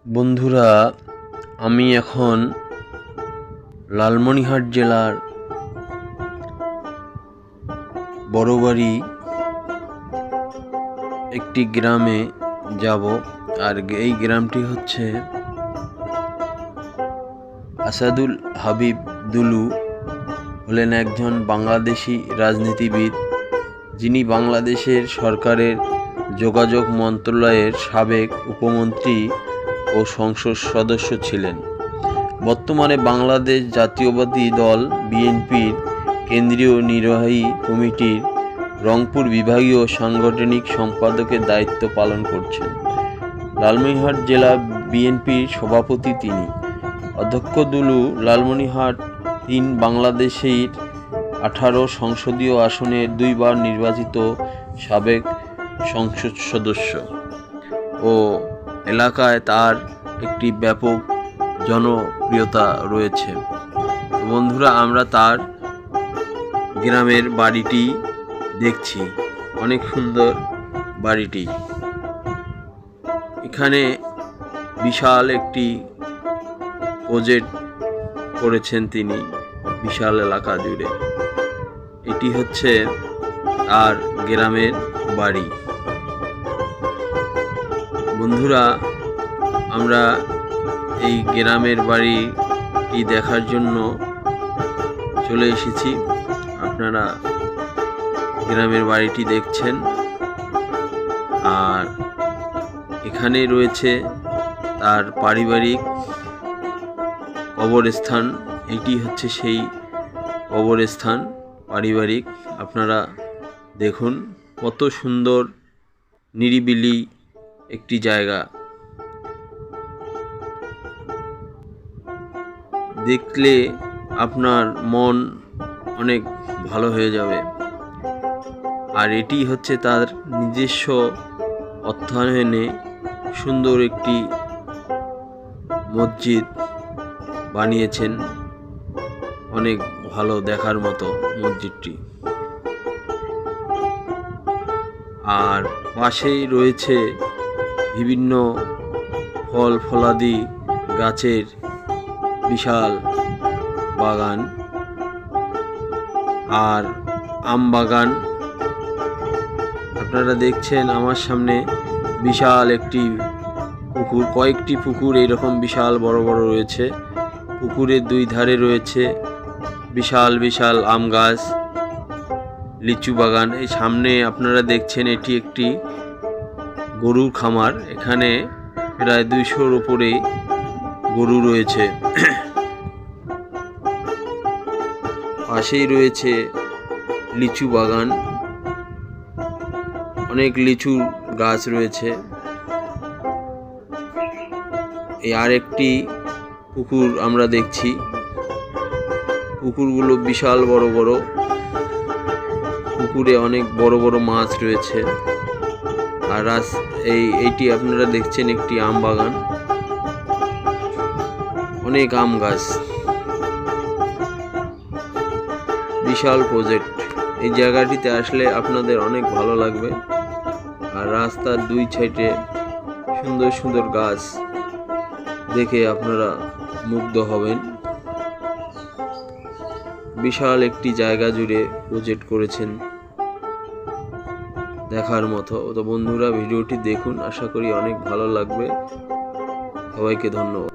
বন্ধুরা, আমি এখন লালমনিরহাট জেলার বড়বাড়ি একটি গ্রামে যাব। আর এই গ্রামটি হচ্ছে আসাদুল হাবিব দুলু হলেন একজন বাংলাদেশি রাজনীতিবিদ, যিনি বাংলাদেশের সরকারের যোগাযোগ মন্ত্রণালয়ের সাবেক উপমন্ত্রী ও সংসদ সদস্য ছিলেন। বর্তমানে বাংলাদেশ জাতীয়তাবাদী দল বিএনপির কেন্দ্রীয় নির্বাহী কমিটির রংপুর বিভাগীয় সাংগঠনিক সম্পাদকের দায়িত্ব পালন করছেন। লালমনিরহাট জেলা বিএনপির সভাপতি তিনি। অধ্যক্ষ দুলু লালমনিরহাট ৩ বাংলাদেশের 18 সংসদীয় আসনের 2 বার নির্বাচিত সাবেক সংসদ সদস্য ও এলাকায় তার একটি ব্যাপক জনপ্রিয়তা রয়েছে। বন্ধুরা, আমরা তার গ্রামের বাড়িটি দেখছি। অনেক সুন্দর বাড়িটি। এখানে বিশাল একটি প্রজেক্ট করেছেন তিনি, বিশাল এলাকা জুড়ে। এটি হচ্ছে তার গ্রামের বাড়ি। বন্ধুরা, আমরা এই গ্রামের বাড়িটি দেখার জন্য চলে এসেছি। আপনারা গ্রামের বাড়িটি দেখছেন। আর এখানে রয়েছে তার পারিবারিক কবরস্থান। এটি হচ্ছে সেই কবরস্থান পারিবারিক। আপনারা দেখুন কত সুন্দর নিরিবিলি একটি জায়গা। দেখলে আপনার মন অনেক ভালো হয়ে যাবে। আর এটি হচ্ছে তার নিজস্ব অর্থায়নে সুন্দর একটি মসজিদ বানিয়েছেন। অনেক ভালো দেখার মতো মসজিদটি। আর পাশেই রয়েছে বিভিন্ন ফল ফলাদি গাছের বিশাল বাগান আর আম বাগান। আপনারা দেখছেন আমার সামনে বিশাল একটি পুকুর, কয়েকটি পুকুর এইরকম বিশাল বড় বড় রয়েছে। পুকুরের 2 ধারে রয়েছে বিশাল বিশাল আম গাছ, লিচু বাগান। এই সামনে আপনারা দেখছেন এটি একটি গরুর খামার। এখানে প্রায় 200-র উপরে গরু রয়েছে। পাশেই রয়েছে লিচু বাগান, অনেক লিচু গাছ রয়েছে। এই আরেকটি পুকুর আমরা দেখছি। পুকুরগুলো বিশাল বড় বড়। পুকুরে অনেক বড় বড় মাছ রয়েছে। আর এইটি আপনারা দেখছেন একটি আম বাগান, অনেক আম গাছ, বিশাল প্রজেক্ট। এই জায়গাটিতে আসলে আপনাদের অনেক ভালো লাগবে। আর রাস্তার 2 সাইডে সুন্দর সুন্দর গাছ দেখে আপনারা মুগ্ধ হবেন। বিশাল একটি জায়গা জুড়ে প্রজেক্ট করেছেন, দেখার মতো। তো বন্ধুরা, ভিডিওটি দেখুন, আশা করি অনেক ভালো লাগবে। সবাইকে ধন্যবাদ।